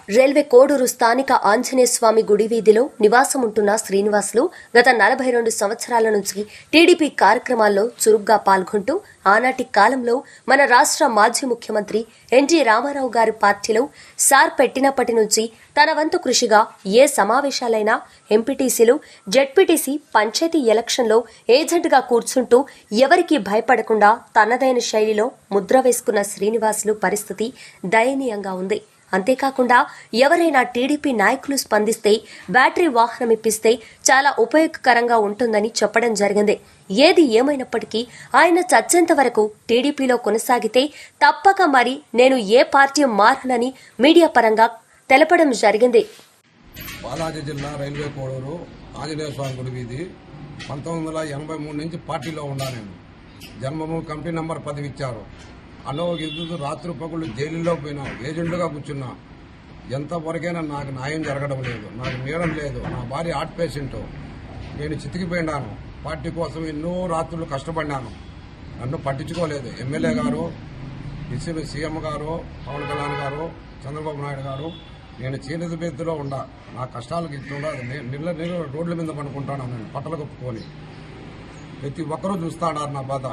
Railway Koduru స్థానిక ఆంజనేయ స్వామి గుడి వీధిలో నివాసముంటున్న శ్రీనివాసులు గత 42 సంవత్సరాల నుంచి టీడీపీ కార్యక్రమాల్లో చురుగ్గా పాల్గొంటూ ఆనాటి కాలంలో మన రాష్ట్ర మాజీ ముఖ్యమంత్రి ఎన్టీ రామారావు గారి పార్టీలో సార్ పెట్టినప్పటి నుంచి తన వంతు కృషిగా ఏ సమావేశాలైనా ఎంపీటీసీలు, జెడ్పీటీసీ, పంచాయతీ ఎలక్షన్లో ఏజెంట్గా కూర్చుంటూ ఎవరికీ భయపడకుండా తనదైన శైలిలో ముద్ర వేసుకున్న శ్రీనివాసులు పరిస్థితి దయనీయంగా ఉంది. అంతేకాకుండా ఎవరైనా టీడీపీ నాయకులు స్పందిస్తే బ్యాటరీ వాహనం ఇప్పిస్తే చాలా ఉపయోగకరంగా ఉంటుందని చెప్పడం జరిగింది. ఏది ఏమైనప్పటికీ ఆయన చచ్చేంత వరకు టీడీపీలో కొనసాగితే తప్పక మరి నేను ఏ పార్టీ మారనని మీడియా పరంగా తెలపడం జరిగింది. బాలాజీ జిల్లా రైల్వే కోడూరు ఆంజనేయ స్వామి గుడి వీధి 1983 నుంచి పార్టీలో ఉన్నా. నేను జన్మభూమి కమిటీ నంబర్ 10 ఇచ్చారు. ఇద్దరు రాత్రి పగుళ్ళు జైలులో పోయినా, ఏజెంట్గా కూర్చున్నా. ఎంతవరకైనా నాకు న్యాయం జరగడం లేదు, నాకు నీడం లేదు. నా భార్య హార్ట్ పేషెంట్. నేను చితికిపోయినాను. పార్టీ కోసం ఎన్నో రాత్రులు కష్టపడినాను. నన్ను పట్టించుకోలేదు ఎమ్మెల్యే గారు, సీఎం గారు, పవన్ కళ్యాణ్ గారు, చంద్రబాబు నాయుడు గారు. నేను చేనేత బెత్తులో ఉండా. నా కష్టాలకు ఇట్లా నీళ్ళ రోడ్ల మీద పడుకుంటాను. నేను పట్టలు కప్పుకొని ప్రతి ఒక్కరూ చూస్తాడారు నా బాధ.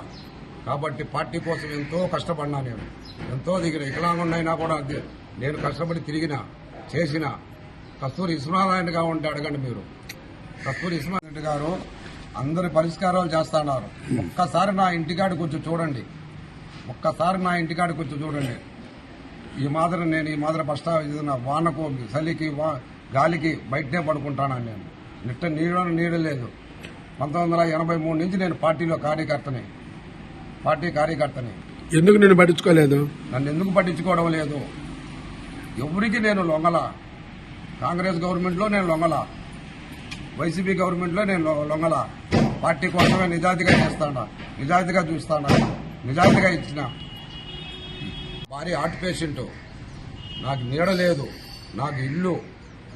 కాబట్టి పార్టీ కోసం ఎంతో కష్టపడినా. నేను ఎంతో దిగిన వికలాంగుండైనా కూడా నేను కష్టపడి తిరిగిన చేసిన. కస్తూరి విశ్వనారాయణగా ఉంటే అడగండి మీరు. కస్తూరి విశ్వనారాయణ గారు అందరి పరిష్కారాలు చేస్తున్నారు. ఒక్కసారి నా ఇంటికాడికి వచ్చి చూడండి. ఈ మాదిరి బస్టా వానకు, చలికి, గాలికి బయటనే పడుకుంటాను. నేను నీడ లేదు. 1983 నుంచి నేను పార్టీ కార్యకర్తని. ఎందుకు నేను పట్టించుకోలేదు? నన్ను ఎందుకు పట్టించుకోవడం లేదు? ఎవరికి నేను లొంగల. కాంగ్రెస్ గవర్నమెంట్లో నేను లొంగల, వైసీపీ గవర్నమెంట్లో నేను లొంగల. పార్టీ కోసమే నిజాయితీగా చేస్తాడా, నిజాయితీగా చూస్తాడా, నిజాయితీగా ఇచ్చిన. భారీ హార్ట్ పేషెంట్. నాకు నీడ లేదు, నాకు ఇల్లు,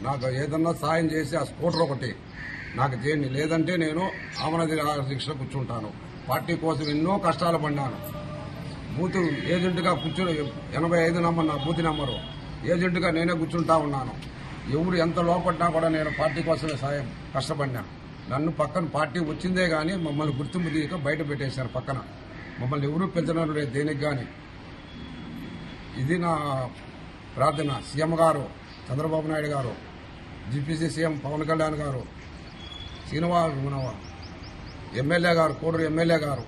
నాకు ఏదన్నా సాయం చేసి ఆ స్కూటర్ ఒకటి నాకు చేయండి. లేదంటే నేను ఆమరణ దీక్ష కూర్చుంటాను. పార్టీ కోసం ఎన్నో కష్టాలు పడినాను. బూత్ ఏజెంట్గా కూర్చుని 85 నంబర్ నా బూత్ నెంబరు. ఏజెంట్గా నేనే కూర్చుంటా ఉన్నాను. ఎవరు ఎంత లోపడ్డా కూడా నేను పార్టీ కోసమే సాయం కష్టపడినా. నన్ను పక్కన పార్టీ వచ్చిందే కానీ మమ్మల్ని గుర్తింపు తీయక బయట పెట్టేశారు పక్కన. మమ్మల్ని ఎవరూ పెంచడం లేదు దేనికి కానీ. ఇది నా ప్రార్థన. సీఎం గారు చంద్రబాబు నాయుడు గారు, జీపీసీ సీఎం పవన్ కళ్యాణ్ గారు, శ్రీనివాస్ ఎమ్మెల్యే గారు, కోడూరు ఎమ్మెల్యే గారు,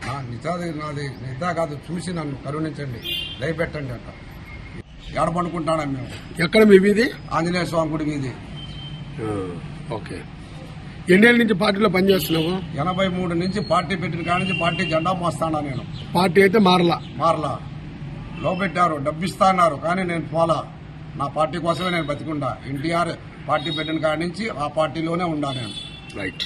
నాది నిద్ర కాదు, చూసి నన్ను కరుణించండి, దయపెట్టండి అంట. ఎక్కడ పడుకుంటాను మేము. ఎక్కడ మీ వీధి? ఆంజనేయ స్వామి గుడి వీధి. ఓకే. ఎన్నేళ్ళ నుంచి పార్టీలో పనిచేస్తున్నావు? 83 నుంచి పార్టీ పెట్టిన కాడి నుంచి పార్టీ జెండా మోస్తానా. నేను పార్టీ అయితే మారలా. లోపెట్టారు, డబ్బిస్తా అన్నారు, కానీ నేను పోలా. నా పార్టీ కోసమే నేను బతికుండా. ఎన్టీఆర్ పార్టీ పెట్టిన కాడి నుంచి ఆ పార్టీలోనే ఉండా నేను. రైట్.